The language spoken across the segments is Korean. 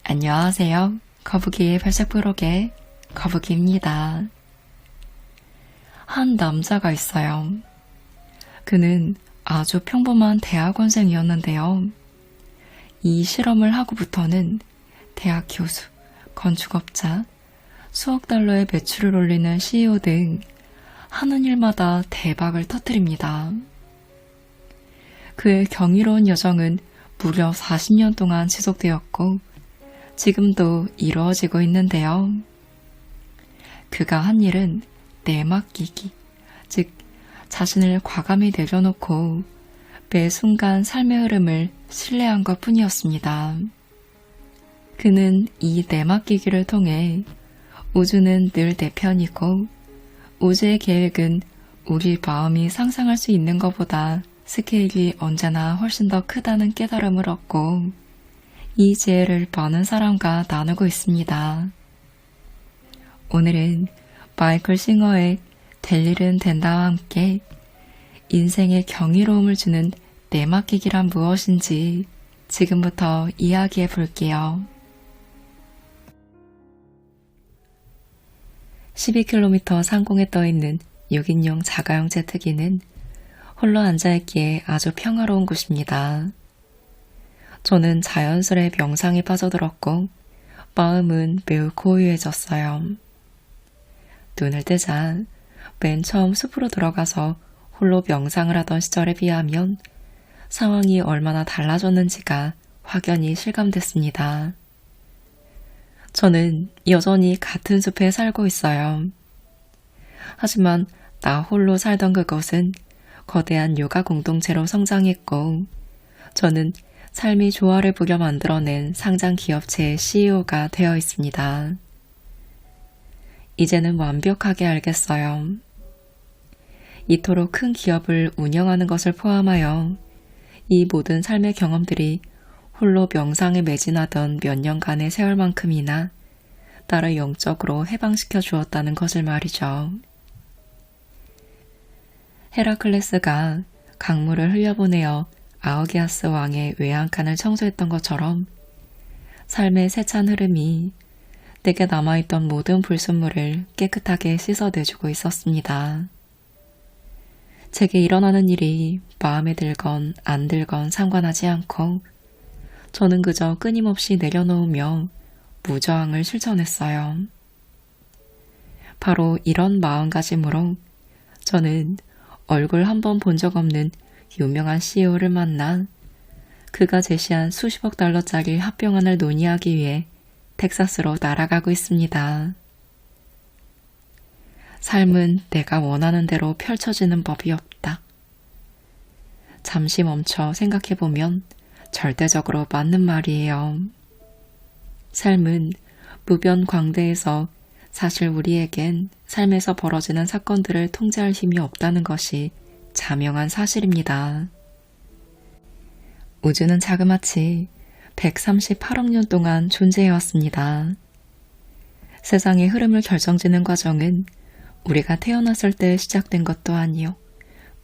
안녕하세요. 거북이의 발작부록의 거북이입니다. 한 남자가 있어요. 그는 아주 평범한 대학원생이었는데요. 이 실험을 하고부터는 대학 교수, 건축업자, 수억 달러의 매출을 올리는 CEO 등 하는 일마다 대박을 터뜨립니다. 그의 경이로운 여정은 무려 40년 동안 지속되었고 지금도 이루어지고 있는데요. 그가 한 일은 내맡기기, 즉 자신을 과감히 내려놓고 매 순간 삶의 흐름을 신뢰한 것 뿐이었습니다. 그는 이 내맡기기를 통해 우주는 늘 내 편이고 우주의 계획은 우리 마음이 상상할 수 있는 것보다 스케일이 언제나 훨씬 더 크다는 깨달음을 얻고 이 지혜를 많은 사람과 나누고 있습니다. 오늘은 마이클 싱어의 될 일은 된다와 함께 인생에 경이로움을 주는 내맡기기란 무엇인지 지금부터 이야기해 볼게요. 12km 상공에 떠있는 6인용 자가용 제트기는 홀로 앉아있기에 아주 평화로운 곳입니다. 저는 자연스레 명상에 빠져들었고 마음은 매우 고요해졌어요. 눈을 뜨자 맨 처음 숲으로 들어가서 홀로 명상을 하던 시절에 비하면 상황이 얼마나 달라졌는지가 확연히 실감됐습니다. 저는 여전히 같은 숲에 살고 있어요. 하지만 나 홀로 살던 그곳은 거대한 요가 공동체로 성장했고 저는 삶이 조화를 부려 만들어낸 상장 기업체의 CEO가 되어 있습니다. 이제는 완벽하게 알겠어요. 이토록 큰 기업을 운영하는 것을 포함하여 이 모든 삶의 경험들이 홀로 명상에 매진하던 몇 년간의 세월만큼이나 나를 영적으로 해방시켜 주었다는 것을 말이죠. 헤라클레스가 강물을 흘려보내어 아우기아스 왕의 외양간을 청소했던 것처럼 삶의 세찬 흐름이 내게 남아있던 모든 불순물을 깨끗하게 씻어내주고 있었습니다. 제게 일어나는 일이 마음에 들건 안 들건 상관하지 않고 저는 그저 끊임없이 내려놓으며 무저항을 실천했어요. 바로 이런 마음가짐으로 저는 얼굴 한 번 본 적 없는 유명한 CEO를 만나 그가 제시한 수십억 달러짜리 합병안을 논의하기 위해 텍사스로 날아가고 있습니다. 삶은 내가 원하는 대로 펼쳐지는 법이 없다. 잠시 멈춰 생각해보면 절대적으로 맞는 말이에요. 삶은 무변광대에서 사실 우리에겐 삶에서 벌어지는 사건들을 통제할 힘이 없다는 것이 자명한 사실입니다. 우주는 자그마치 138억 년 동안 존재해왔습니다. 세상의 흐름을 결정짓는 과정은 우리가 태어났을 때 시작된 것도 아니요.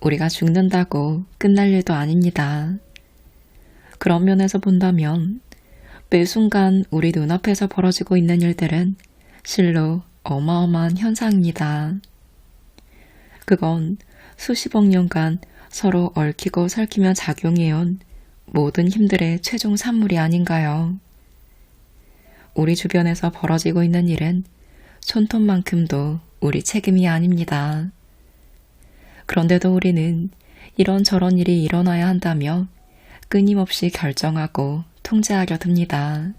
우리가 죽는다고 끝날 일도 아닙니다. 그런 면에서 본다면 매 순간 우리 눈앞에서 벌어지고 있는 일들은 실로 어마어마한 현상입니다. 그건 수십억 년간 서로 얽히고 설키며 작용해온 모든 힘들의 최종 산물이 아닌가요? 우리 주변에서 벌어지고 있는 일은 손톱만큼도 우리 책임이 아닙니다. 그런데도 우리는 이런저런 일이 일어나야 한다며 끊임없이 결정하고 통제하려 듭니다.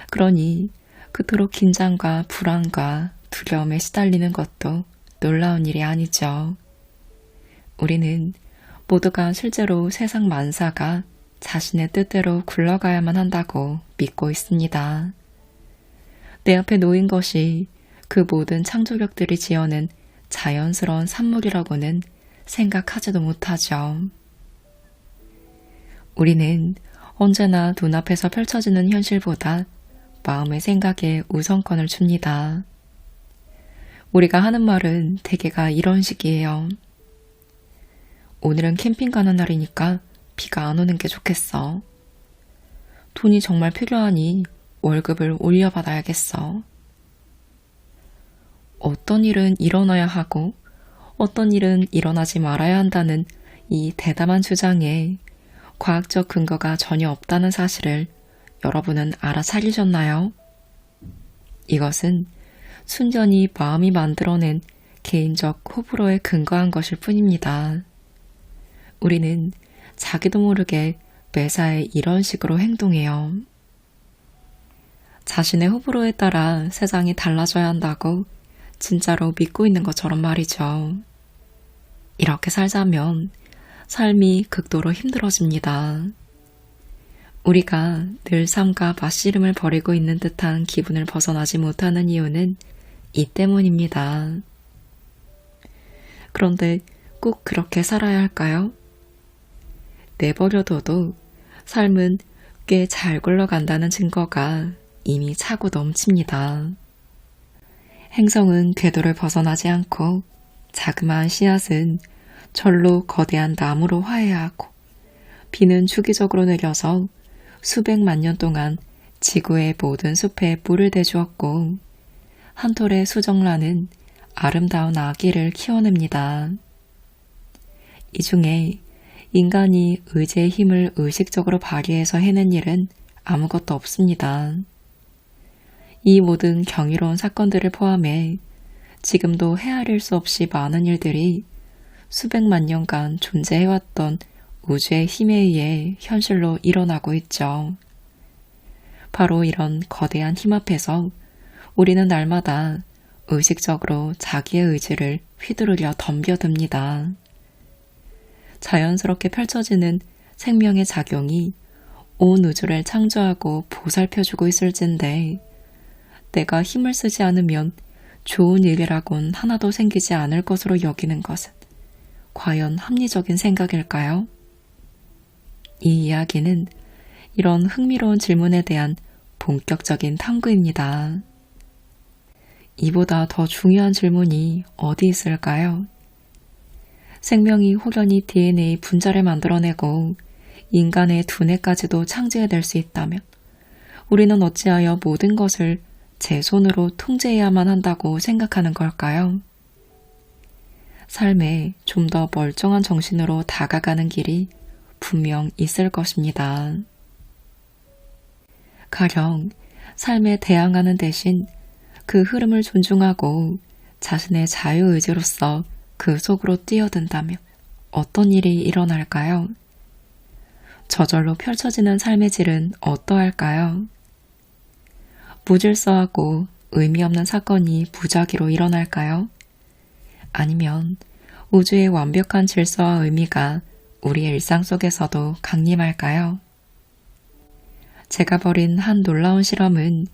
그러니 그토록 긴장과 불안과 두려움에 시달리는 것도 놀라운 일이 아니죠. 우리는 모두가 실제로 세상 만사가 자신의 뜻대로 굴러가야만 한다고 믿고 있습니다. 내 앞에 놓인 것이 그 모든 창조력들이 지어낸 자연스러운 산물이라고는 생각하지도 못하죠. 우리는 언제나 눈앞에서 펼쳐지는 현실보다 마음의 생각에 우선권을 줍니다. 우리가 하는 말은 대개가 이런 식이에요. 오늘은 캠핑 가는 날이니까 비가 안 오는 게 좋겠어. 돈이 정말 필요하니 월급을 올려받아야겠어. 어떤 일은 일어나야 하고 어떤 일은 일어나지 말아야 한다는 이 대담한 주장에 과학적 근거가 전혀 없다는 사실을 여러분은 알아차리셨나요? 이것은 순전히 마음이 만들어낸 개인적 호불호에 근거한 것일 뿐입니다. 우리는 자기도 모르게 매사에 이런 식으로 행동해요. 자신의 호불호에 따라 세상이 달라져야 한다고 진짜로 믿고 있는 것처럼 말이죠. 이렇게 살자면 삶이 극도로 힘들어집니다. 우리가 늘 삶과 맞씨름을 벌이고 있는 듯한 기분을 벗어나지 못하는 이유는 이 때문입니다. 그런데 꼭 그렇게 살아야 할까요? 내버려둬도 삶은 꽤 잘 굴러간다는 증거가 이미 차고 넘칩니다. 행성은 궤도를 벗어나지 않고 자그마한 씨앗은 절로 거대한 나무로 화해하고 비는 주기적으로 내려서 수백만 년 동안 지구의 모든 숲에 물을 대주었고 한 톨의 수정란은 아름다운 아기를 키워냅니다. 이 중에 인간이 의지의 힘을 의식적으로 발휘해서 해낸 일은 아무것도 없습니다. 이 모든 경이로운 사건들을 포함해 지금도 헤아릴 수 없이 많은 일들이 수백만 년간 존재해왔던 우주의 힘에 의해 현실로 일어나고 있죠. 바로 이런 거대한 힘 앞에서 우리는 날마다 의식적으로 자기의 의지를 휘두르려 덤벼듭니다. 자연스럽게 펼쳐지는 생명의 작용이 온 우주를 창조하고 보살펴주고 있을진데 내가 힘을 쓰지 않으면 좋은 일이라곤 하나도 생기지 않을 것으로 여기는 것은 과연 합리적인 생각일까요? 이 이야기는 이런 흥미로운 질문에 대한 본격적인 탐구입니다. 이보다 더 중요한 질문이 어디 있을까요? 생명이 혹연히 DNA 분자를 만들어내고 인간의 두뇌까지도 창제해낼 수 있다면 우리는 어찌하여 모든 것을 제 손으로 통제해야만 한다고 생각하는 걸까요? 삶에 좀 더 멀쩡한 정신으로 다가가는 길이 분명 있을 것입니다. 가령 삶에 대항하는 대신 그 흐름을 존중하고 자신의 자유의지로서 그 속으로 뛰어든다면 어떤 일이 일어날까요? 저절로 펼쳐지는 삶의 질은 어떠할까요? 무질서하고 의미 없는 사건이 무작위로 일어날까요? 아니면 우주의 완벽한 질서와 의미가 우리의 일상 속에서도 강림할까요? 제가 벌인 한 놀라운 실험은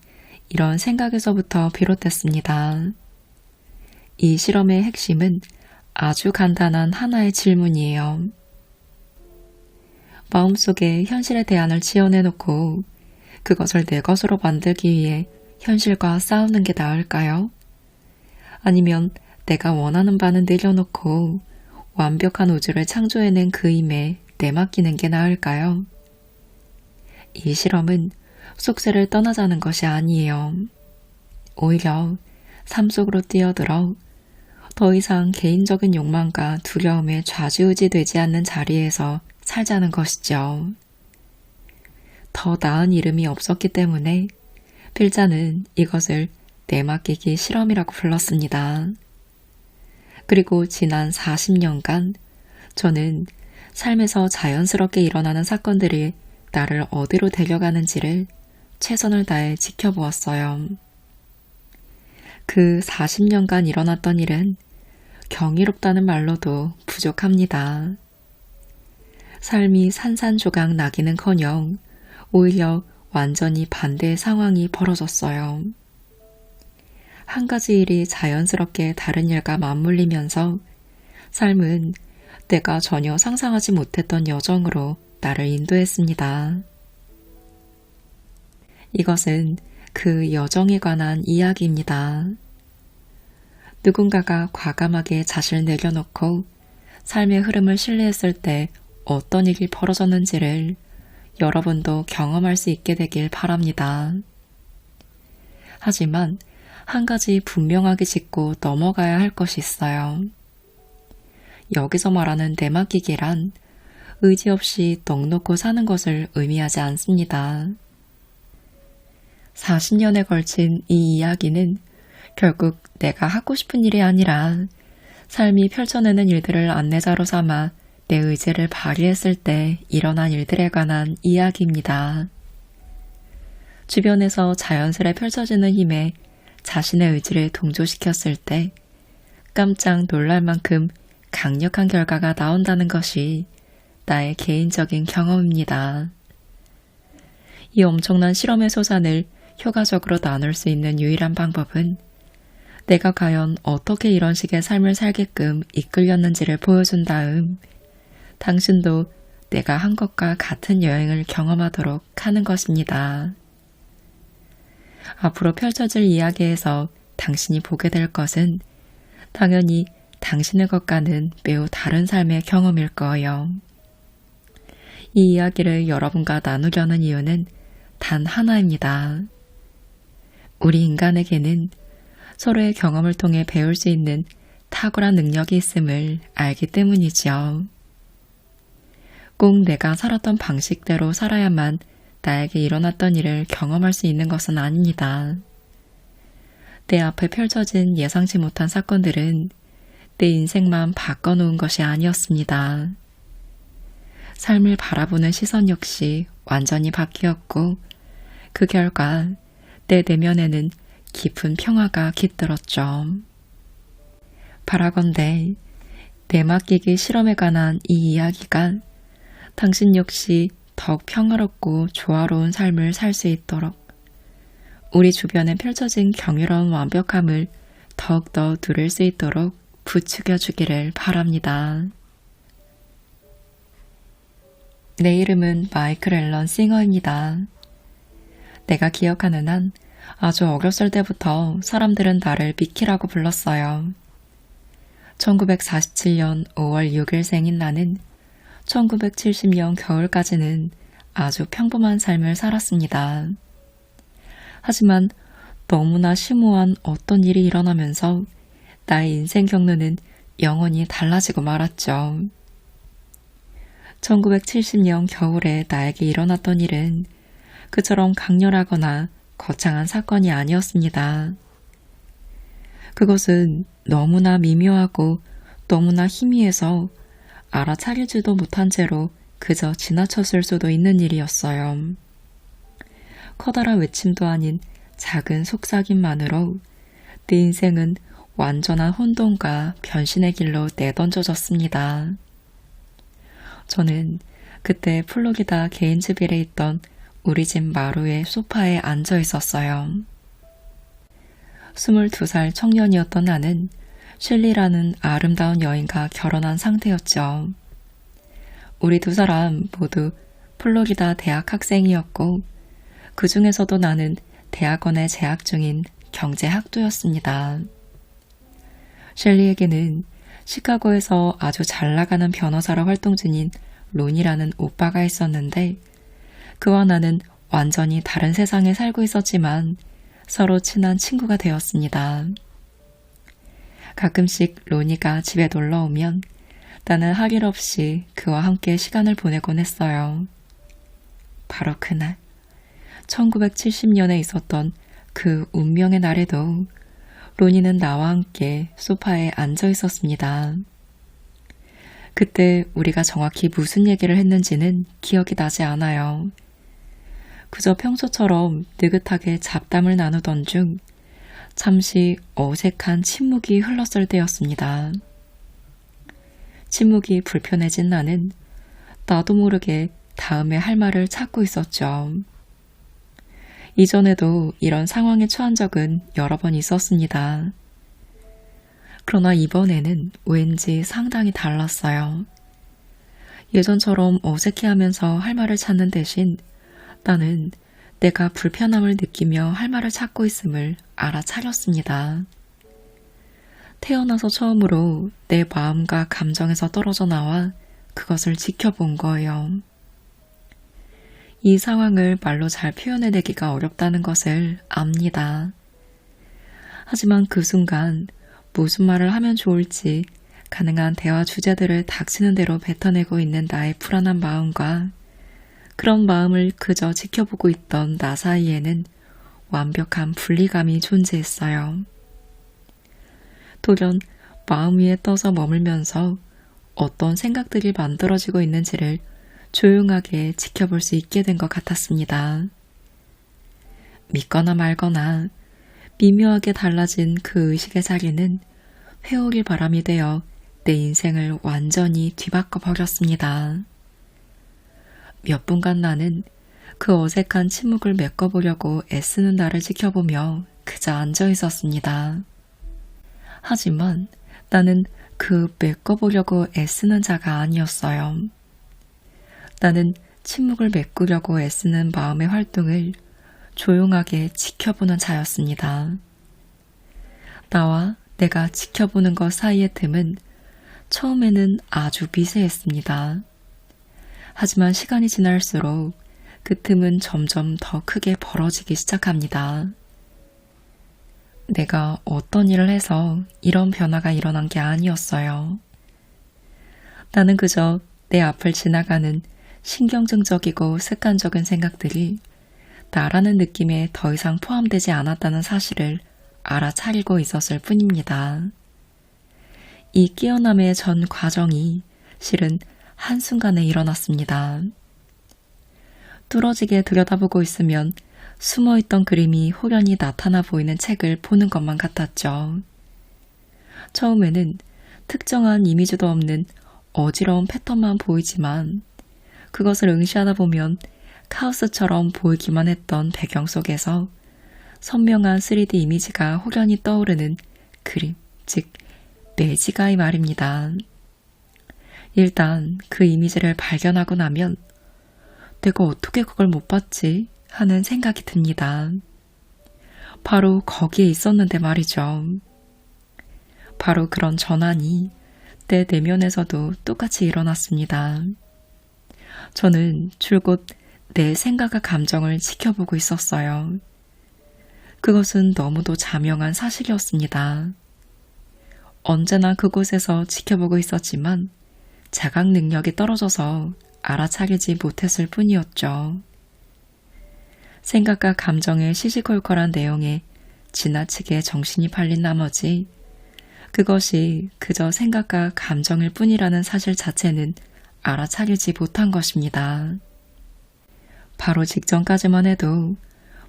이런 생각에서부터 비롯됐습니다. 이 실험의 핵심은 아주 간단한 하나의 질문이에요. 마음속에 현실의 대안을 지어내놓고 그것을 내 것으로 만들기 위해 현실과 싸우는 게 나을까요? 아니면 내가 원하는 바는 내려놓고 완벽한 우주를 창조해낸 그 힘에 내맡기는 게 나을까요? 이 실험은 속세를 떠나자는 것이 아니에요. 오히려 삶 속으로 뛰어들어 더 이상 개인적인 욕망과 두려움에 좌지우지되지 않는 자리에서 살자는 것이죠. 더 나은 이름이 없었기 때문에 필자는 이것을 내맡기기 실험이라고 불렀습니다. 그리고 지난 40년간 저는 삶에서 자연스럽게 일어나는 사건들이 나를 어디로 데려가는지를 최선을 다해 지켜보았어요. 그 40년간 일어났던 일은 경이롭다는 말로도 부족합니다. 삶이 산산조각 나기는커녕 오히려 완전히 반대의 상황이 벌어졌어요. 한 가지 일이 자연스럽게 다른 일과 맞물리면서 삶은 내가 전혀 상상하지 못했던 여정으로 나를 인도했습니다. 이것은 그 여정에 관한 이야기입니다. 누군가가 과감하게 자신을 내려놓고 삶의 흐름을 신뢰했을 때 어떤 일이 벌어졌는지를 여러분도 경험할 수 있게 되길 바랍니다. 하지만 한 가지 분명하게 짚고 넘어가야 할 것이 있어요. 여기서 말하는 내맡기기란 의지 없이 넋놓고 사는 것을 의미하지 않습니다. 40년에 걸친 이 이야기는 결국 내가 하고 싶은 일이 아니라 삶이 펼쳐내는 일들을 안내자로 삼아 내 의지를 발휘했을 때 일어난 일들에 관한 이야기입니다. 주변에서 자연스레 펼쳐지는 힘에 자신의 의지를 동조시켰을 때 깜짝 놀랄 만큼 강력한 결과가 나온다는 것이 나의 개인적인 경험입니다. 이 엄청난 실험의 소산을 효과적으로 나눌 수 있는 유일한 방법은 내가 과연 어떻게 이런 식의 삶을 살게끔 이끌렸는지를 보여준 다음 당신도 내가 한 것과 같은 여행을 경험하도록 하는 것입니다. 앞으로 펼쳐질 이야기에서 당신이 보게 될 것은 당연히 당신의 것과는 매우 다른 삶의 경험일 거예요. 이 이야기를 여러분과 나누려는 이유는 단 하나입니다. 우리 인간에게는 서로의 경험을 통해 배울 수 있는 탁월한 능력이 있음을 알기 때문이죠. 꼭 내가 살았던 방식대로 살아야만 나에게 일어났던 일을 경험할 수 있는 것은 아닙니다. 내 앞에 펼쳐진 예상치 못한 사건들은 내 인생만 바꿔놓은 것이 아니었습니다. 삶을 바라보는 시선 역시 완전히 바뀌었고 그 결과 내 내면에는 깊은 평화가 깃들었죠. 바라건대 내맡기기 실험에 관한 이 이야기가 당신 역시 더욱 평화롭고 조화로운 삶을 살 수 있도록 우리 주변에 펼쳐진 경이로운 완벽함을 더욱더 누릴 수 있도록 부추겨 주기를 바랍니다. 내 이름은 마이클 앨런 싱어입니다. 내가 기억하는 한 아주 어렸을 때부터 사람들은 나를 미키라고 불렀어요. 1947년 5월 6일생인 나는 1970년 겨울까지는 아주 평범한 삶을 살았습니다. 하지만 너무나 심오한 어떤 일이 일어나면서 나의 인생 경로는 영원히 달라지고 말았죠. 1970년 겨울에 나에게 일어났던 일은 그처럼 강렬하거나 거창한 사건이 아니었습니다. 그것은 너무나 미묘하고 너무나 희미해서 알아차리지도 못한 채로 그저 지나쳤을 수도 있는 일이었어요. 커다란 외침도 아닌 작은 속삭임만으로 내 인생은 완전한 혼돈과 변신의 길로 내던져졌습니다. 저는 그때 플로리다 게인즈빌에 있던 우리 집 마루의 소파에 앉아 있었어요. 22살 청년이었던 나는 셸리라는 아름다운 여인과 결혼한 상태였죠. 우리 두 사람 모두 플로리다 대학 학생이었고 그 중에서도 나는 대학원에 재학 중인 경제학도였습니다. 셸리에게는 시카고에서 아주 잘 나가는 변호사로 활동 중인 론이라는 오빠가 있었는데 그와 나는 완전히 다른 세상에 살고 있었지만 서로 친한 친구가 되었습니다. 가끔씩 로니가 집에 놀러 오면 나는 할 일 없이 그와 함께 시간을 보내곤 했어요. 바로 그날 1970년에 있었던 그 운명의 날에도 로니는 나와 함께 소파에 앉아 있었습니다. 그때 우리가 정확히 무슨 얘기를 했는지는 기억이 나지 않아요. 그저 평소처럼 느긋하게 잡담을 나누던 중 잠시 어색한 침묵이 흘렀을 때였습니다. 침묵이 불편해진 나는 나도 모르게 다음에 할 말을 찾고 있었죠. 이전에도 이런 상황에 처한 적은 여러 번 있었습니다. 그러나 이번에는 왠지 상당히 달랐어요. 예전처럼 어색해하면서 할 말을 찾는 대신 나는 내가 불편함을 느끼며 할 말을 찾고 있음을 알아차렸습니다. 태어나서 처음으로 내 마음과 감정에서 떨어져 나와 그것을 지켜본 거예요. 이 상황을 말로 잘 표현해내기가 어렵다는 것을 압니다. 하지만 그 순간 무슨 말을 하면 좋을지 가능한 대화 주제들을 닥치는 대로 뱉어내고 있는 나의 불안한 마음과 그런 마음을 그저 지켜보고 있던 나 사이에는 완벽한 분리감이 존재했어요. 돌연 마음 위에 떠서 머물면서 어떤 생각들이 만들어지고 있는지를 조용하게 지켜볼 수 있게 된 것 같았습니다. 믿거나 말거나 미묘하게 달라진 그 의식의 자리는 회오리 바람이 되어 내 인생을 완전히 뒤바꿔 버렸습니다. 몇 분간 나는 그 어색한 침묵을 메꿔보려고 애쓰는 나를 지켜보며 그저 앉아 있었습니다. 하지만 나는 그 메꿔보려고 애쓰는 자가 아니었어요. 나는 침묵을 메꾸려고 애쓰는 마음의 활동을 조용하게 지켜보는 자였습니다. 나와 내가 지켜보는 것 사이의 틈은 처음에는 아주 미세했습니다. 하지만 시간이 지날수록 그 틈은 점점 더 크게 벌어지기 시작합니다. 내가 어떤 일을 해서 이런 변화가 일어난 게 아니었어요. 나는 그저 내 앞을 지나가는 신경증적이고 습관적인 생각들이 나라는 느낌에 더 이상 포함되지 않았다는 사실을 알아차리고 있었을 뿐입니다. 이 깨어남의 전 과정이 실은 한순간에 일어났습니다. 뚫어지게 들여다보고 있으면 숨어있던 그림이 호련히 나타나 보이는 책을 보는 것만 같았죠. 처음에는 특정한 이미지도 없는 어지러운 패턴만 보이지만 그것을 응시하다 보면 카오스처럼 보이기만 했던 배경 속에서 선명한 3D 이미지가 호련히 떠오르는 그림, 즉 매지가이 말입니다. 일단 그 이미지를 발견하고 나면 내가 어떻게 그걸 못 봤지 하는 생각이 듭니다. 바로 거기에 있었는데 말이죠. 바로 그런 전환이 내 내면에서도 똑같이 일어났습니다. 저는 줄곧 내 생각과 감정을 지켜보고 있었어요. 그것은 너무도 자명한 사실이었습니다. 언제나 그곳에서 지켜보고 있었지만 자각 능력이 떨어져서 알아차리지 못했을 뿐이었죠. 생각과 감정의 시시콜콜한 내용에 지나치게 정신이 팔린 나머지 그것이 그저 생각과 감정일 뿐이라는 사실 자체는 알아차리지 못한 것입니다. 바로 직전까지만 해도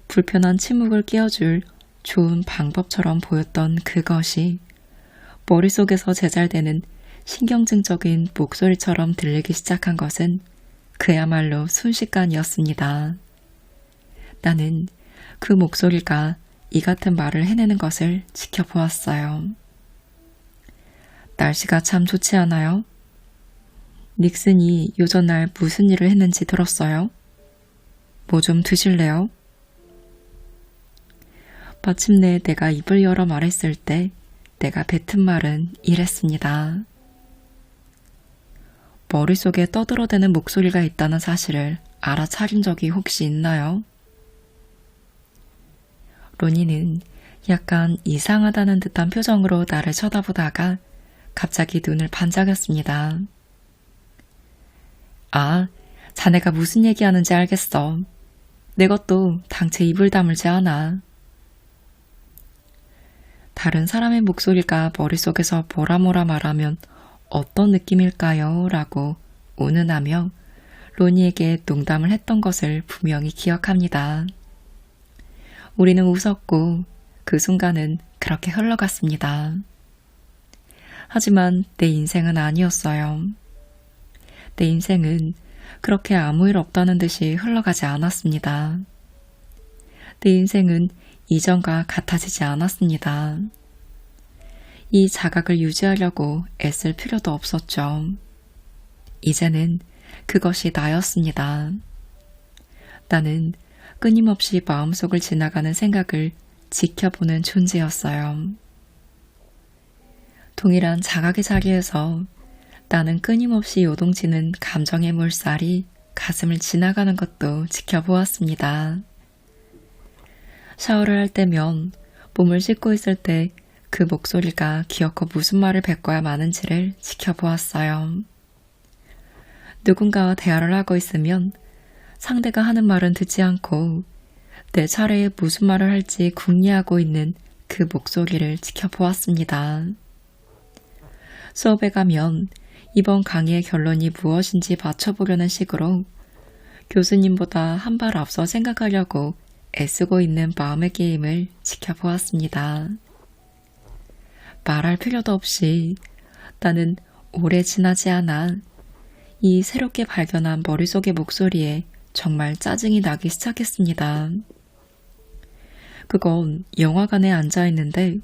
불편한 침묵을 깨워줄 좋은 방법처럼 보였던 그것이 머릿속에서 제잘되는 신경증적인 목소리처럼 들리기 시작한 것은 그야말로 순식간이었습니다. 나는 그 목소리가 이 같은 말을 해내는 것을 지켜보았어요. 날씨가 참 좋지 않아요? 닉슨이 요전날 무슨 일을 했는지 들었어요? 뭐 좀 드실래요? 마침내 내가 입을 열어 말했을 때 내가 뱉은 말은 이랬습니다. 머릿속에 떠들어대는 목소리가 있다는 사실을 알아차린 적이 혹시 있나요? 로니는 약간 이상하다는 듯한 표정으로 나를 쳐다보다가 갑자기 눈을 반짝였습니다. 아, 자네가 무슨 얘기하는지 알겠어. 내 것도 당체 입을 다물지 않아. 다른 사람의 목소리가 머릿속에서 뭐라 말하면 어떤 느낌일까요? 라고 운운하며 로니에게 농담을 했던 것을 분명히 기억합니다. 우리는 웃었고 그 순간은 그렇게 흘러갔습니다. 하지만 내 인생은 아니었어요. 내 인생은 그렇게 아무 일 없다는 듯이 흘러가지 않았습니다. 내 인생은 이전과 같아지지 않았습니다. 이 자각을 유지하려고 애쓸 필요도 없었죠. 이제는 그것이 나였습니다. 나는 끊임없이 마음속을 지나가는 생각을 지켜보는 존재였어요. 동일한 자각의 자리에서 나는 끊임없이 요동치는 감정의 물살이 가슴을 지나가는 것도 지켜보았습니다. 샤워를 할 때면 몸을 씻고 있을 때 그 목소리가 기어코 무슨 말을 뱉고야 마는지를 지켜보았어요. 누군가와 대화를 하고 있으면 상대가 하는 말은 듣지 않고 내 차례에 무슨 말을 할지 궁리하고 있는 그 목소리를 지켜보았습니다. 수업에 가면 이번 강의의 결론이 무엇인지 맞춰보려는 식으로 교수님보다 한 발 앞서 생각하려고 애쓰고 있는 마음의 게임을 지켜보았습니다. 말할 필요도 없이 나는 오래 지나지 않아 이 새롭게 발견한 머릿속의 목소리에 정말 짜증이 나기 시작했습니다. 그건 영화관에 앉아있는데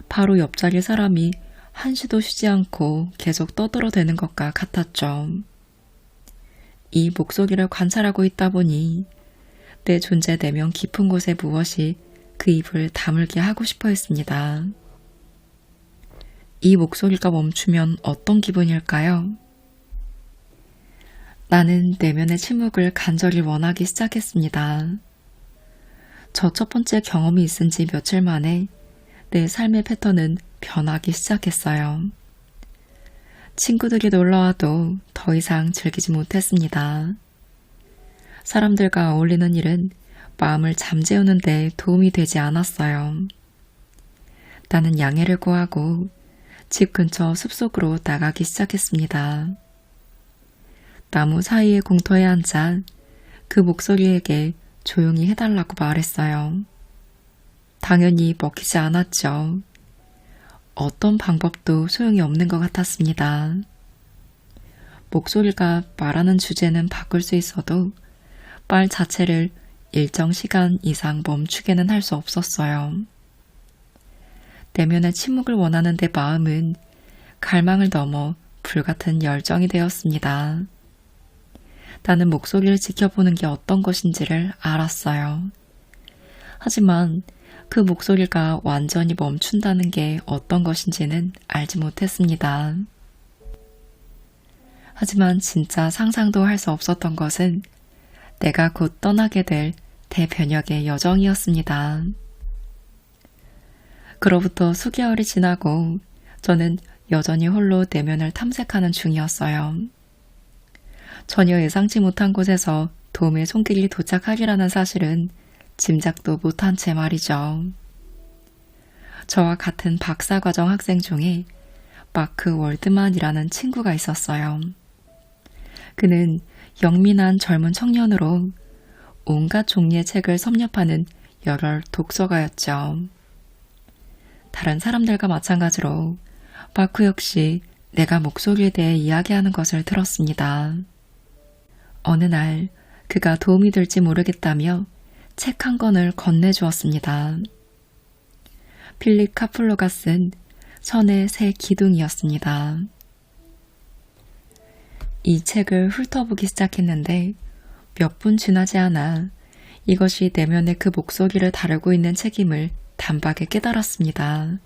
바로 옆자리 사람이 한시도 쉬지 않고 계속 떠들어대는 것과 같았죠. 이 목소리를 관찰하고 있다 보니 내 존재 내면 깊은 곳에 무엇이 그 입을 다물게 하고 싶어 했습니다. 이 목소리가 멈추면 어떤 기분일까요? 나는 내면의 침묵을 간절히 원하기 시작했습니다. 저 첫 번째 경험이 있은 지 며칠 만에 내 삶의 패턴은 변하기 시작했어요. 친구들이 놀러와도 더 이상 즐기지 못했습니다. 사람들과 어울리는 일은 마음을 잠재우는 데 도움이 되지 않았어요. 나는 양해를 구하고 집 근처 숲속으로 나가기 시작했습니다. 나무 사이의 공터에 앉아 그 목소리에게 조용히 해달라고 말했어요. 당연히 먹히지 않았죠. 어떤 방법도 소용이 없는 것 같았습니다. 목소리가 말하는 주제는 바꿀 수 있어도 말 자체를 일정 시간 이상 멈추게는 할 수 없었어요. 내면의 침묵을 원하는 내 마음은 갈망을 넘어 불같은 열정이 되었습니다. 나는 목소리를 지켜보는 게 어떤 것인지를 알았어요. 하지만 그 목소리가 완전히 멈춘다는 게 어떤 것인지는 알지 못했습니다. 하지만 진짜 상상도 할 수 없었던 것은 내가 곧 떠나게 될 대변혁의 여정이었습니다. 그로부터 수개월이 지나고 저는 여전히 홀로 내면을 탐색하는 중이었어요. 전혀 예상치 못한 곳에서 도움의 손길이 도착하리라는 사실은 짐작도 못한 채 말이죠. 저와 같은 박사과정 학생 중에 마크 월드만이라는 친구가 있었어요. 그는 영민한 젊은 청년으로 온갖 종류의 책을 섭렵하는 열혈 독서가였죠. 다른 사람들과 마찬가지로 마크 역시 내가 목소리에 대해 이야기하는 것을 들었습니다. 어느 날 그가 도움이 될지 모르겠다며 책 한 권을 건네주었습니다. 필립 카플로가 쓴 선의 새 기둥이었습니다. 이 책을 훑어보기 시작했는데 몇 분 지나지 않아 이것이 내면의 그 목소리를 다루고 있는 책임을 단박에 깨달았습니다.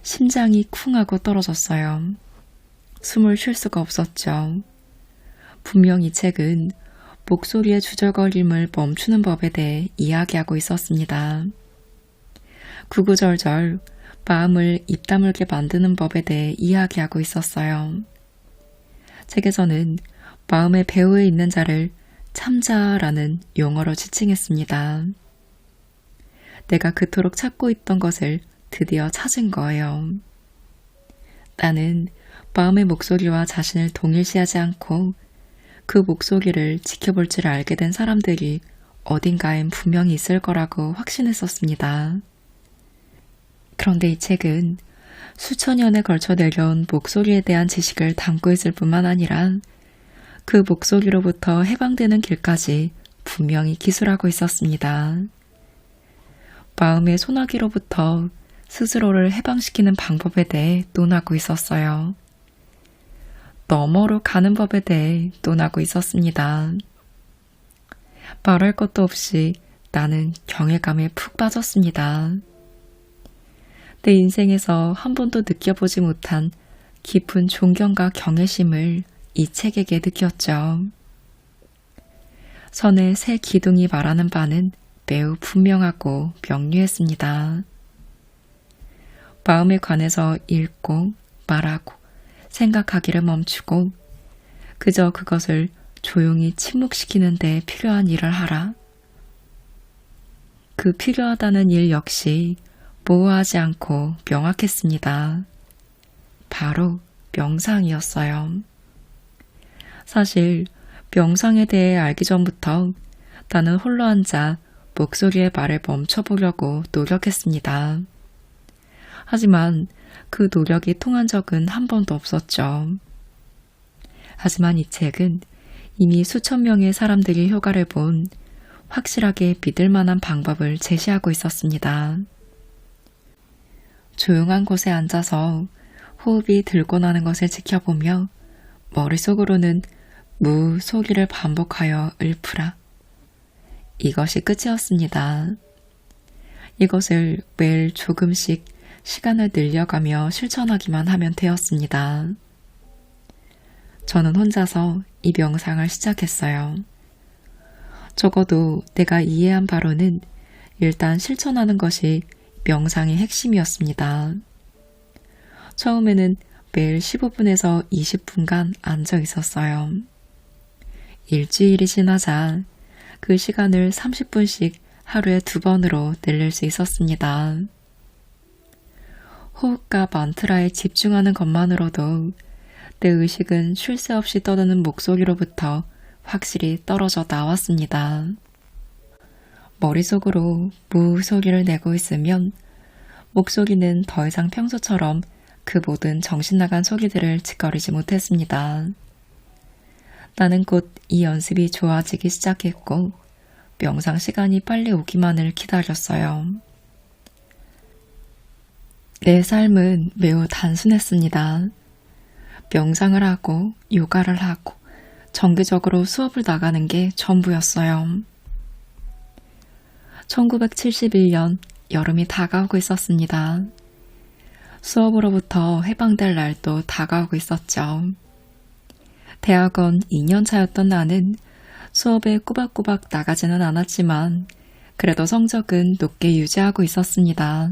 심장이 쿵 하고 떨어졌어요. 숨을 쉴 수가 없었죠. 분명 이 책은 목소리의 주절거림을 멈추는 법에 대해 이야기하고 있었습니다. 구구절절 마음을 입 다물게 만드는 법에 대해 이야기하고 있었어요. 책에서는 마음의 배후에 있는 자를 참자라는 용어로 지칭했습니다. 내가 그토록 찾고 있던 것을 드디어 찾은 거예요. 나는 마음의 목소리와 자신을 동일시하지 않고 그 목소리를 지켜볼 줄 알게 된 사람들이 어딘가엔 분명히 있을 거라고 확신했었습니다. 그런데 이 책은 수천 년에 걸쳐 내려온 목소리에 대한 지식을 담고 있을 뿐만 아니라 그 목소리로부터 해방되는 길까지 분명히 기술하고 있었습니다. 마음의 소나기로부터 스스로를 해방시키는 방법에 대해 논하고 있었어요. 너머로 가는 법에 대해 논하고 있었습니다. 말할 것도 없이 나는 경외감에 푹 빠졌습니다. 내 인생에서 한 번도 느껴보지 못한 깊은 존경과 경외심을 이 책에게 느꼈죠. 선의 새 기둥이 말하는 바는 매우 분명하고 명료했습니다. 마음에 관해서 읽고 말하고 생각하기를 멈추고 그저 그것을 조용히 침묵시키는 데 필요한 일을 하라. 그 필요하다는 일 역시 모호하지 않고 명확했습니다. 바로 명상이었어요. 사실 명상에 대해 알기 전부터 나는 홀로 앉아 목소리의 말을 멈춰보려고 노력했습니다. 하지만 그 노력이 통한 적은 한 번도 없었죠. 하지만 이 책은 이미 수천 명의 사람들이 효과를 본 확실하게 믿을 만한 방법을 제시하고 있었습니다. 조용한 곳에 앉아서 호흡이 들고 나는 것을 지켜보며 머릿속으로는 무 소리를 반복하여 읊으라. 이것이 끝이었습니다. 이것을 매일 조금씩 시간을 늘려가며 실천하기만 하면 되었습니다. 저는 혼자서 이 명상을 시작했어요. 적어도 내가 이해한 바로는 일단 실천하는 것이 명상의 핵심이었습니다. 처음에는 매일 15분에서 20분간 앉아 있었어요. 일주일이 지나자 그 시간을 30분씩 하루에 2번으로 늘릴 수 있었습니다. 호흡과 만트라에 집중하는 것만으로도 내 의식은 쉴 새 없이 떠드는 목소리로부터 확실히 떨어져 나왔습니다. 머릿속으로 무 소리를 내고 있으면 목소리는 더 이상 평소처럼 그 모든 정신나간 소리들을 짓거리지 못했습니다. 나는 곧 이 연습이 좋아지기 시작했고 명상 시간이 빨리 오기만을 기다렸어요. 내 삶은 매우 단순했습니다. 명상을 하고 요가를 하고 정기적으로 수업을 나가는 게 전부였어요. 1971년 여름이 다가오고 있었습니다. 수업으로부터 해방될 날도 다가오고 있었죠. 대학원 2년차였던 나는 수업에 꼬박꼬박 나가지는 않았지만 그래도 성적은 높게 유지하고 있었습니다.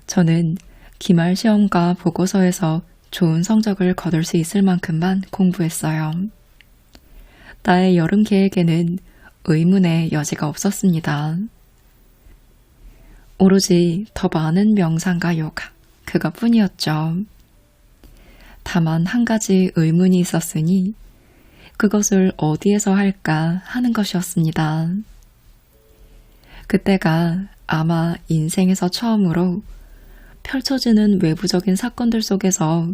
저는 기말 시험과 보고서에서 좋은 성적을 거둘 수 있을 만큼만 공부했어요. 나의 여름 계획에는 의문의 여지가 없었습니다. 오로지 더 많은 명상과 요가, 그것뿐이었죠. 다만 한 가지 의문이 있었으니 그것을 어디에서 할까 하는 것이었습니다. 그때가 아마 인생에서 처음으로 펼쳐지는 외부적인 사건들 속에서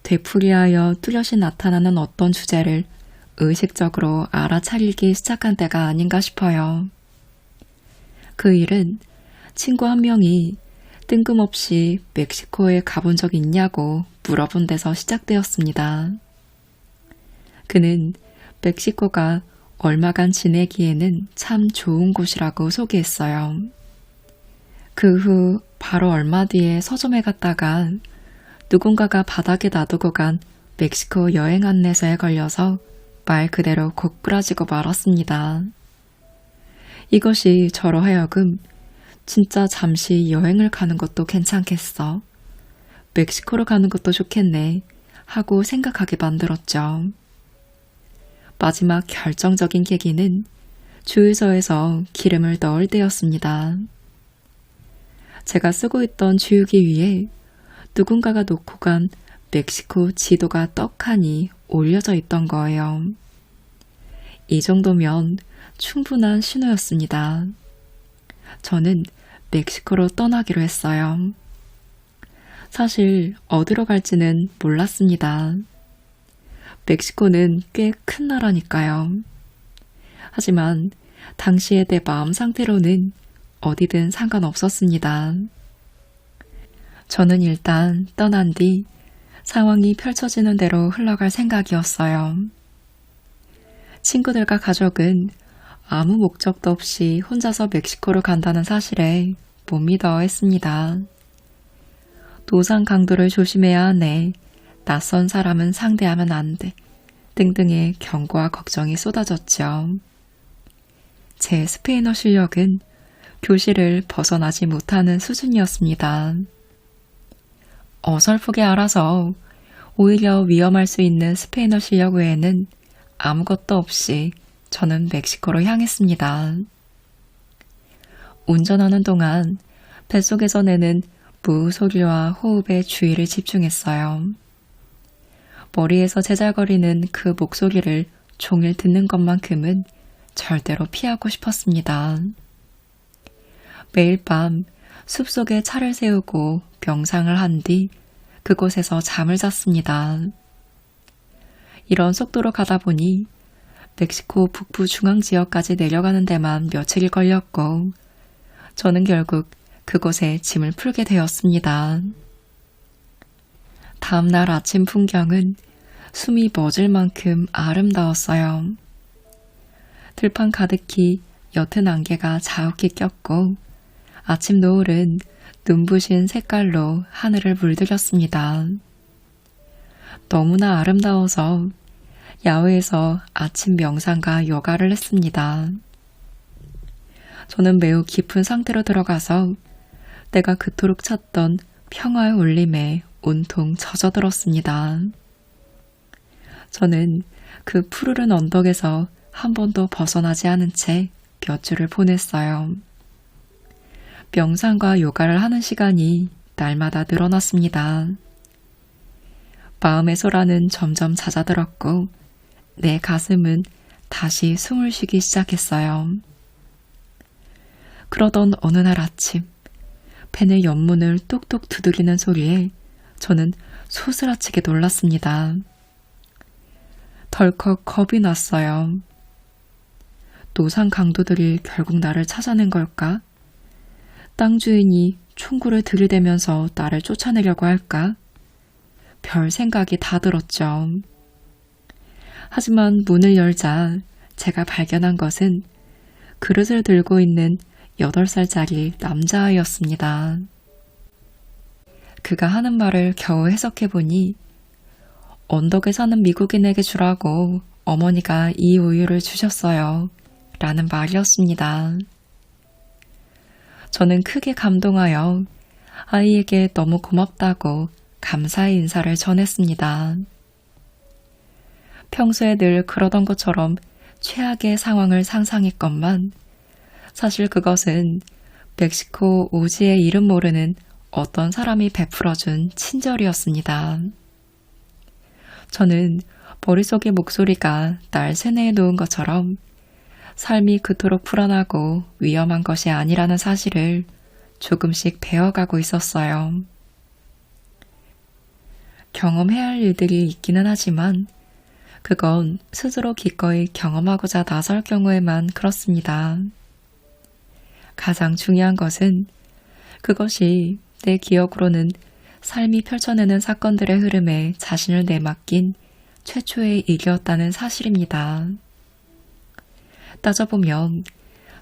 되풀이하여 뚜렷이 나타나는 어떤 주제를 의식적으로 알아차리기 시작한 때가 아닌가 싶어요. 그 일은 친구 한 명이 뜬금없이 멕시코에 가본 적 있냐고 물어본 데서 시작되었습니다. 그는 멕시코가 얼마간 지내기에는 참 좋은 곳이라고 소개했어요. 그 후 바로 얼마 뒤에 서점에 갔다가 누군가가 바닥에 놔두고 간 멕시코 여행 안내서에 걸려서 말 그대로 고꾸라지고 말았습니다. 이것이 저로 하여금 진짜 잠시 여행을 가는 것도 괜찮겠어. 멕시코로 가는 것도 좋겠네 하고 생각하게 만들었죠. 마지막 결정적인 계기는 주유소에서 기름을 넣을 때였습니다. 제가 쓰고 있던 주유기 위에 누군가가 놓고 간 멕시코 지도가 떡하니 올려져 있던 거예요. 이 정도면 충분한 신호였습니다. 저는 멕시코로 떠나기로 했어요. 사실 어디로 갈지는 몰랐습니다. 멕시코는 꽤 큰 나라니까요. 하지만 당시의 내 마음 상태로는 어디든 상관없었습니다. 저는 일단 떠난 뒤 상황이 펼쳐지는 대로 흘러갈 생각이었어요. 친구들과 가족은 아무 목적도 없이 혼자서 멕시코로 간다는 사실에 못 믿어 했습니다. 노상 강도를 조심해야 하네, 낯선 사람은 상대하면 안 돼 등등의 경고와 걱정이 쏟아졌죠. 제 스페인어 실력은 교실을 벗어나지 못하는 수준이었습니다. 어설프게 알아서 오히려 위험할 수 있는 스페인어 실력 외에는 아무것도 없이 저는 멕시코로 향했습니다. 운전하는 동안 뱃속에서 내는 무 소리와 호흡에 주의를 집중했어요. 머리에서 제잘거리는 그 목소리를 종일 듣는 것만큼은 절대로 피하고 싶었습니다. 매일 밤 숲속에 차를 세우고 명상을 한 뒤 그곳에서 잠을 잤습니다. 이런 속도로 가다 보니 멕시코 북부 중앙 지역까지 내려가는 데만 며칠이 걸렸고 저는 결국 그곳에 짐을 풀게 되었습니다. 다음날 아침 풍경은 숨이 멎을 만큼 아름다웠어요. 들판 가득히 옅은 안개가 자욱히 꼈고 아침 노을은 눈부신 색깔로 하늘을 물들였습니다. 너무나 아름다워서 야외에서 아침 명상과 요가를 했습니다. 저는 매우 깊은 상태로 들어가서 내가 그토록 찾던 평화의 울림에 온통 젖어들었습니다. 저는 그 푸르른 언덕에서 한 번도 벗어나지 않은 채 몇 주를 보냈어요. 명상과 요가를 하는 시간이 날마다 늘어났습니다. 마음의 소라는 점점 잦아들었고 내 가슴은 다시 숨을 쉬기 시작했어요. 그러던 어느 날 아침 펜의 옆문을 뚝뚝 두드리는 소리에 저는 소스라치게 놀랐습니다. 덜컥 겁이 났어요. 노상 강도들이 결국 나를 찾아낸 걸까? 땅 주인이 총구를 들이대면서 나를 쫓아내려고 할까? 별 생각이 다 들었죠. 하지만 문을 열자 제가 발견한 것은 그릇을 들고 있는 8살짜리 남자아이였습니다. 그가 하는 말을 겨우 해석해보니 언덕에 사는 미국인에게 주라고 어머니가 이 우유를 주셨어요. 라는 말이었습니다. 저는 크게 감동하여 아이에게 너무 고맙다고 감사의 인사를 전했습니다. 평소에 늘 그러던 것처럼 최악의 상황을 상상했건만 사실 그것은 멕시코 오지의 이름 모르는 어떤 사람이 베풀어준 친절이었습니다. 저는 머릿속의 목소리가 날 세뇌해 놓은 것처럼 삶이 그토록 불안하고 위험한 것이 아니라는 사실을 조금씩 배워가고 있었어요. 경험해야 할 일들이 있기는 하지만 그건 스스로 기꺼이 경험하고자 나설 경우에만 그렇습니다. 가장 중요한 것은 그것이 내 기억으로는 삶이 펼쳐내는 사건들의 흐름에 자신을 내맡긴 최초의 일이었다는 사실입니다. 따져보면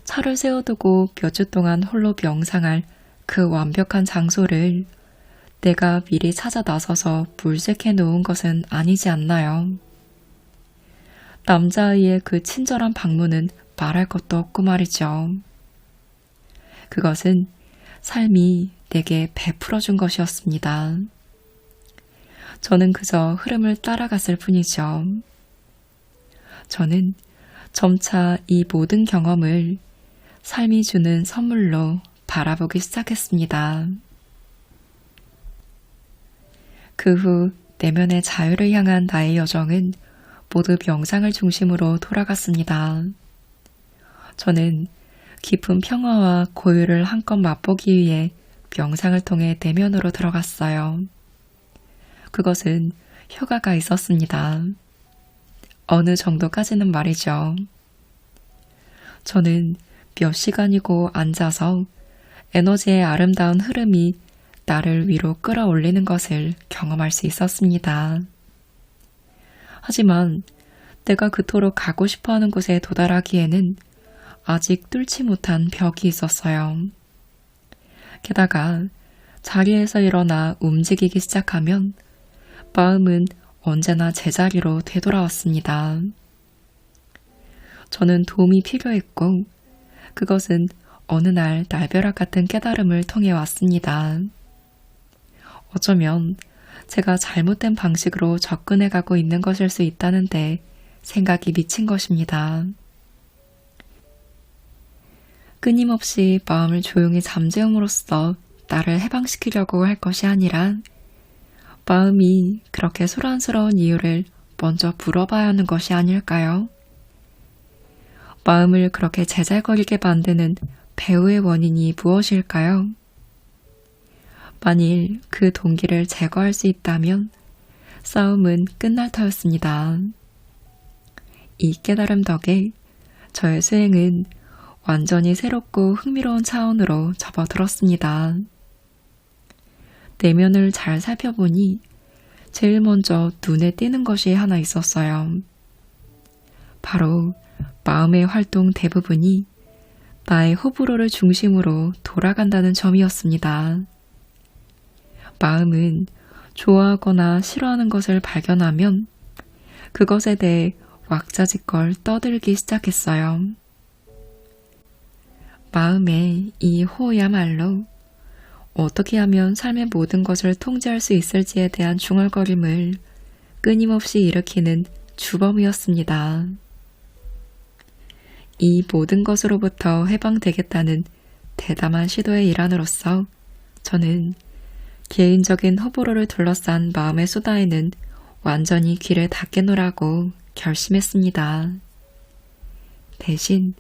차를 세워두고 몇 주 동안 홀로 명상할 그 완벽한 장소를 내가 미리 찾아 나서서 물색해 놓은 것은 아니지 않나요? 남자아이의 그 친절한 방문은 말할 것도 없고 말이죠. 그것은 삶이 내게 베풀어준 것이었습니다. 저는 그저 흐름을 따라갔을 뿐이죠. 저는 점차 이 모든 경험을 삶이 주는 선물로 바라보기 시작했습니다. 그 후 내면의 자유를 향한 나의 여정은 모두 명상을 중심으로 돌아갔습니다. 저는 깊은 평화와 고요를 한껏 맛보기 위해 명상을 통해 내면으로 들어갔어요. 그것은 효과가 있었습니다. 어느 정도까지는 말이죠. 저는 몇 시간이고 앉아서 에너지의 아름다운 흐름이 나를 위로 끌어올리는 것을 경험할 수 있었습니다. 하지만 내가 그토록 가고 싶어하는 곳에 도달하기에는 아직 뚫지 못한 벽이 있었어요. 게다가 자리에서 일어나 움직이기 시작하면 마음은 언제나 제자리로 되돌아왔습니다. 저는 도움이 필요했고 그것은 어느 날 날벼락 같은 깨달음을 통해 왔습니다. 어쩌면 제가 잘못된 방식으로 접근해 가고 있는 것일 수 있다는데 생각이 미친 것입니다. 끊임없이 마음을 조용히 잠재움으로써 나를 해방시키려고 할 것이 아니라 마음이 그렇게 소란스러운 이유를 먼저 물어봐야 하는 것이 아닐까요? 마음을 그렇게 제잘거리게 만드는 배후의 원인이 무엇일까요? 만일 그 동기를 제거할 수 있다면 싸움은 끝날 터였습니다. 이 깨달음 덕에 저의 수행은 완전히 새롭고 흥미로운 차원으로 접어들었습니다. 내면을 잘 살펴보니 제일 먼저 눈에 띄는 것이 하나 있었어요. 바로 마음의 활동 대부분이 나의 호불호를 중심으로 돌아간다는 점이었습니다. 마음은 좋아하거나 싫어하는 것을 발견하면 그것에 대해 왁자지껄 떠들기 시작했어요. 마음의 이 호야말로 어떻게 하면 삶의 모든 것을 통제할 수 있을지에 대한 중얼거림을 끊임없이 일으키는 주범이었습니다. 이 모든 것으로부터 해방되겠다는 대담한 시도의 일환으로서 저는 개인적인 호불호를 둘러싼 마음의 수다에는 완전히 귀를 닫게놓으라고 결심했습니다. 대신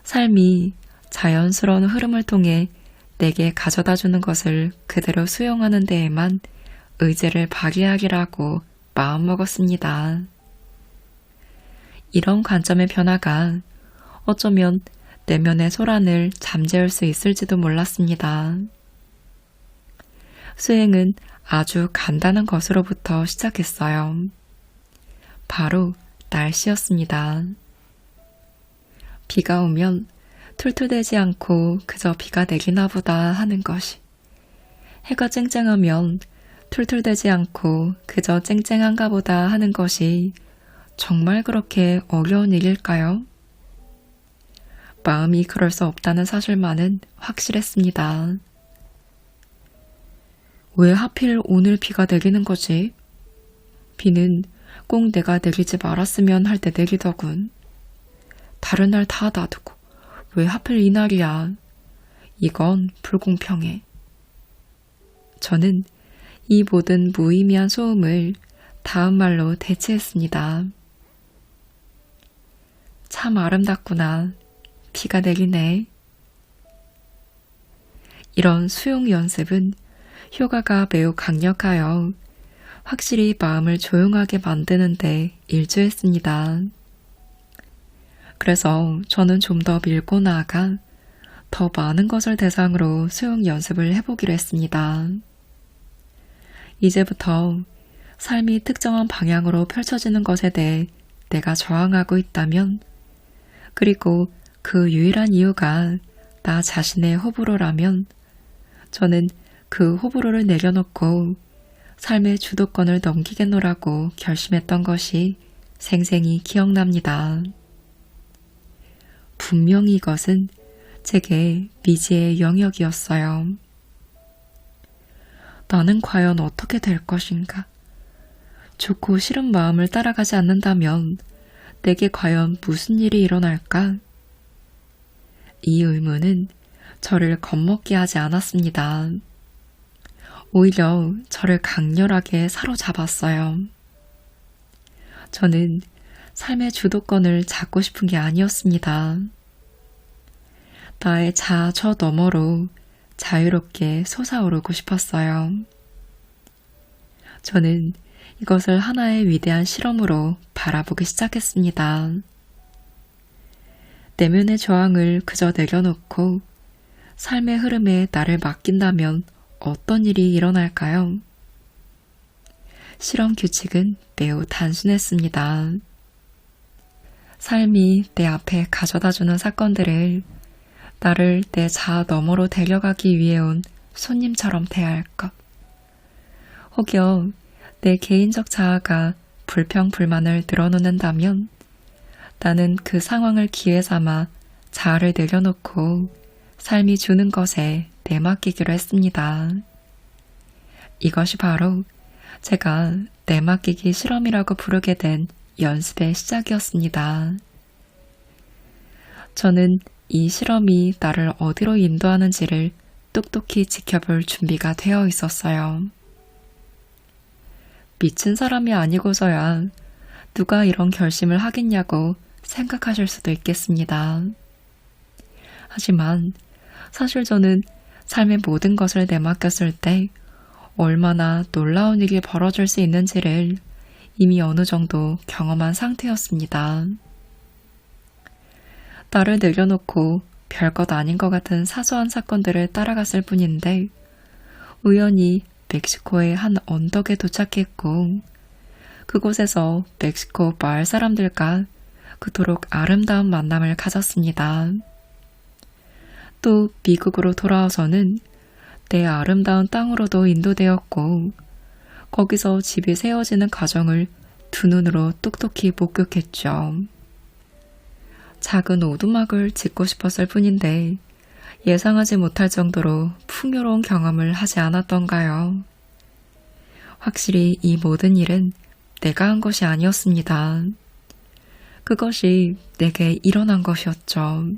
삶이 자연스러운 흐름을 통해 내게 가져다주는 것을 그대로 수용하는 데에만 의지를 발휘하기라고 마음먹었습니다. 이런 관점의 변화가 어쩌면 내면의 소란을 잠재울 수 있을지도 몰랐습니다. 수행은 아주 간단한 것으로부터 시작했어요. 바로 날씨였습니다. 비가 오면 툴툴대지 않고 그저 비가 내리나 보다 하는 것이, 해가 쨍쨍하면 툴툴대지 않고 그저 쨍쨍한가 보다 하는 것이 정말 그렇게 어려운 일일까요? 마음이 그럴 수 없다는 사실만은 확실했습니다. 왜 하필 오늘 비가 내리는 거지? 비는 꼭 내가 내리지 말았으면 할 때 내리더군. 다른 날 다 놔두고 왜 하필 이날이야? 이건 불공평해. 저는 이 모든 무의미한 소음을 다음 말로 대체했습니다. 참 아름답구나. 비가 내리네. 이런 수용 연습은 효과가 매우 강력하여 확실히 마음을 조용하게 만드는데 일조했습니다. 그래서 저는 좀 더 밀고 나아가 더 많은 것을 대상으로 수용 연습을 해보기로 했습니다. 이제부터 삶이 특정한 방향으로 펼쳐지는 것에 대해 내가 저항하고 있다면, 그리고 그 유일한 이유가 나 자신의 호불호라면 저는 그 호불호를 내려놓고 삶의 주도권을 넘기겠노라고 결심했던 것이 생생히 기억납니다. 분명히 이것은 제게 미지의 영역이었어요. 나는 과연 어떻게 될 것인가? 좋고 싫은 마음을 따라가지 않는다면 내게 과연 무슨 일이 일어날까? 이 의문은 저를 겁먹게 하지 않았습니다. 오히려 저를 강렬하게 사로잡았어요. 저는 삶의 주도권을 잡고 싶은 게 아니었습니다. 나의 자아 저 너머로 자유롭게 솟아오르고 싶었어요. 저는 이것을 하나의 위대한 실험으로 바라보기 시작했습니다. 내면의 저항을 그저 내려놓고 삶의 흐름에 나를 맡긴다면 어떤 일이 일어날까요? 실험 규칙은 매우 단순했습니다. 삶이 내 앞에 가져다주는 사건들을 나를 내 자아 너머로 데려가기 위해 온 손님처럼 대할 것. 혹여 내 개인적 자아가 불평불만을 늘어놓는다면 나는 그 상황을 기회 삼아 자아를 내려놓고 삶이 주는 것에 내맡기기로 했습니다. 이것이 바로 제가 내맡기기 실험이라고 부르게 된 연습의 시작이었습니다. 저는 이 실험이 나를 어디로 인도하는지를 똑똑히 지켜볼 준비가 되어 있었어요. 미친 사람이 아니고서야 누가 이런 결심을 하겠냐고 생각하실 수도 있겠습니다. 하지만 사실 저는 삶의 모든 것을 내맡겼을 때 얼마나 놀라운 일이 벌어질 수 있는지를 이미 어느 정도 경험한 상태였습니다. 나를 내려놓고 별것 아닌 것 같은 사소한 사건들을 따라갔을 뿐인데 우연히 멕시코의 한 언덕에 도착했고 그곳에서 멕시코 마을 사람들과 그토록 아름다운 만남을 가졌습니다. 또 미국으로 돌아와서는 내 아름다운 땅으로도 인도되었고 거기서 집이 세워지는 과정을 두 눈으로 똑똑히 목격했죠. 작은 오두막을 짓고 싶었을 뿐인데 예상하지 못할 정도로 풍요로운 경험을 하지 않았던가요? 확실히 이 모든 일은 내가 한 것이 아니었습니다. 그것이 내게 일어난 것이었죠.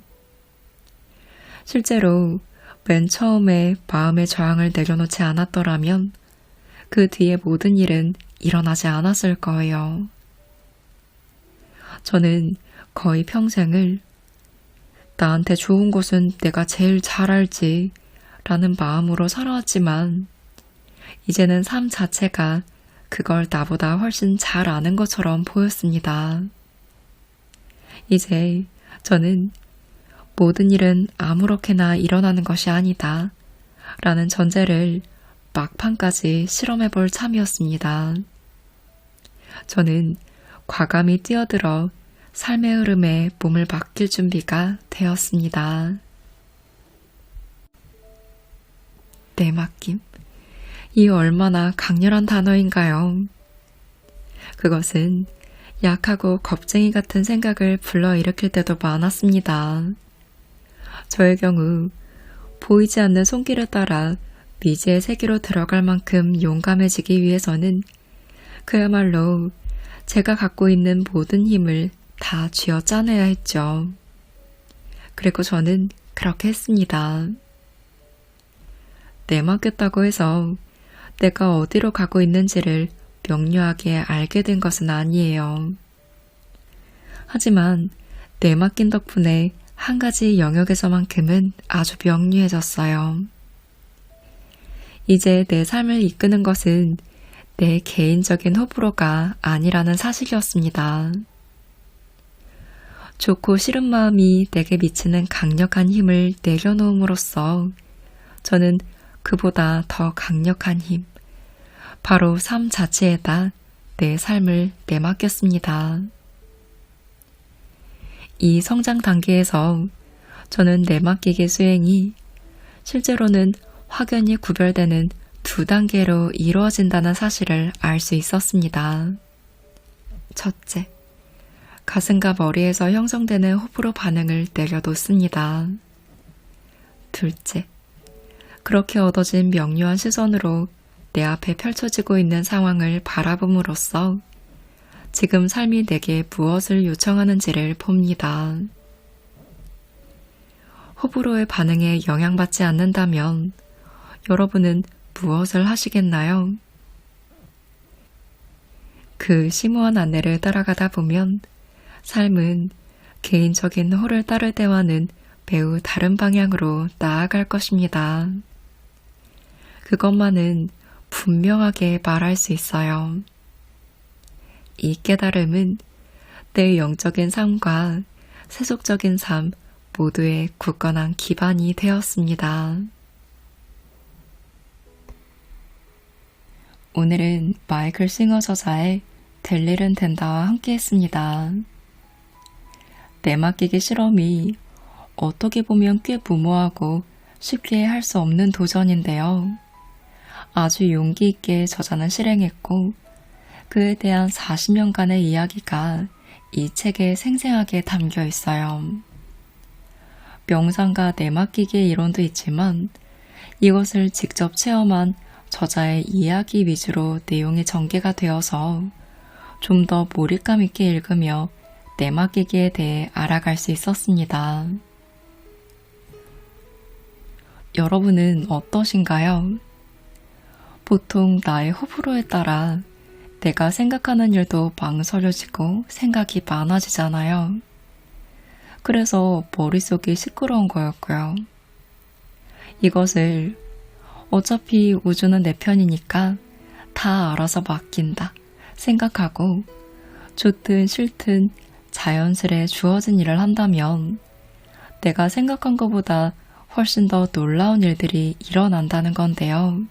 실제로 맨 처음에 마음의 저항을 내려놓지 않았더라면 그 뒤에 모든 일은 일어나지 않았을 거예요. 저는 거의 평생을 나한테 좋은 곳은 내가 제일 잘 알지 라는 마음으로 살아왔지만 이제는 삶 자체가 그걸 나보다 훨씬 잘 아는 것처럼 보였습니다. 이제 저는 모든 일은 아무렇게나 일어나는 것이 아니다 라는 전제를 막판까지 실험해 볼 참이었습니다. 저는 과감히 뛰어들어 삶의 흐름에 몸을 맡길 준비가 되었습니다. 내맡김. 이 얼마나 강렬한 단어인가요? 그것은 약하고 겁쟁이 같은 생각을 불러일으킬 때도 많았습니다. 저의 경우 보이지 않는 손길을 따라 미지의 세계로 들어갈 만큼 용감해지기 위해서는 그야말로 제가 갖고 있는 모든 힘을 다 쥐어짜내야 했죠. 그리고 저는 그렇게 했습니다. 내맡겼다고 해서 내가 어디로 가고 있는지를 명료하게 알게 된 것은 아니에요. 하지만 내맡긴 덕분에 한 가지 영역에서만큼은 아주 명료해졌어요. 이제 내 삶을 이끄는 것은 내 개인적인 호불호가 아니라는 사실이었습니다. 좋고 싫은 마음이 내게 미치는 강력한 힘을 내려놓음으로써 저는 그보다 더 강력한 힘, 바로 삶 자체에다 내 삶을 내맡겼습니다. 이 성장 단계에서 저는 내맡기기 수행이 실제로는 확연히 구별되는 두 단계로 이루어진다는 사실을 알 수 있었습니다. 첫째, 가슴과 머리에서 형성되는 호불호 반응을 내려놓습니다. 둘째, 그렇게 얻어진 명료한 시선으로 내 앞에 펼쳐지고 있는 상황을 바라봄으로써 지금 삶이 내게 무엇을 요청하는지를 봅니다. 호불호의 반응에 영향받지 않는다면 여러분은 무엇을 하시겠나요? 그 심오한 안내를 따라가다 보면 삶은 개인적인 호를 따를 때와는 매우 다른 방향으로 나아갈 것입니다. 그것만은 분명하게 말할 수 있어요. 이 깨달음은 내 영적인 삶과 세속적인 삶 모두의 굳건한 기반이 되었습니다. 오늘은 마이클 싱어 저자의 될 일은 된다와 함께 했습니다. 내맡기기 실험이 어떻게 보면 꽤 무모하고 쉽게 할 수 없는 도전인데요. 아주 용기 있게 저자는 실행했고 그에 대한 40년간의 이야기가 이 책에 생생하게 담겨 있어요. 명상과 내맡기기의 이론도 있지만 이것을 직접 체험한 저자의 이야기 위주로 내용이 전개가 되어서 좀 더 몰입감 있게 읽으며 내맡기기에 대해 알아갈 수 있었습니다. 여러분은 어떠신가요? 보통 나의 호불호에 따라 내가 생각하는 일도 망설여지고 생각이 많아지잖아요. 그래서 머릿속이 시끄러운 거였고요. 이것을 어차피 우주는 내 편이니까 다 알아서 맡긴다 생각하고 좋든 싫든 자연스레 주어진 일을 한다면 내가 생각한 것보다 훨씬 더 놀라운 일들이 일어난다는 건데요.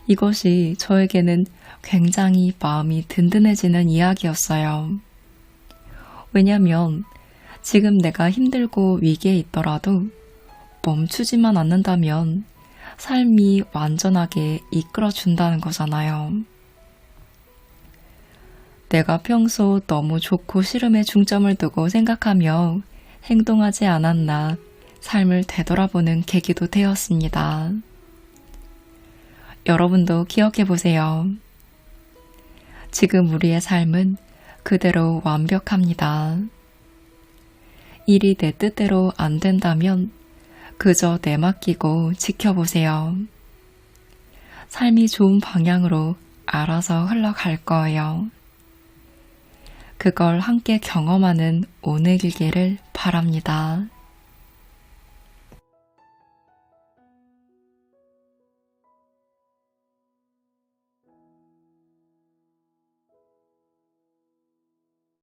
이것이 저에게는 굉장히 마음이 든든해지는 이야기였어요. 왜냐면 지금 내가 힘들고 위기에 있더라도 멈추지만 않는다면 삶이 완전하게 이끌어준다는 거잖아요. 내가 평소 너무 좋고 싫음에 중점을 두고 생각하며 행동하지 않았나 삶을 되돌아보는 계기도 되었습니다. 여러분도 기억해 보세요. 지금 우리의 삶은 그대로 완벽합니다. 일이 내 뜻대로 안 된다면 그저 내맡기고 지켜보세요. 삶이 좋은 방향으로 알아서 흘러갈 거예요. 그걸 함께 경험하는 오늘이기를 바랍니다.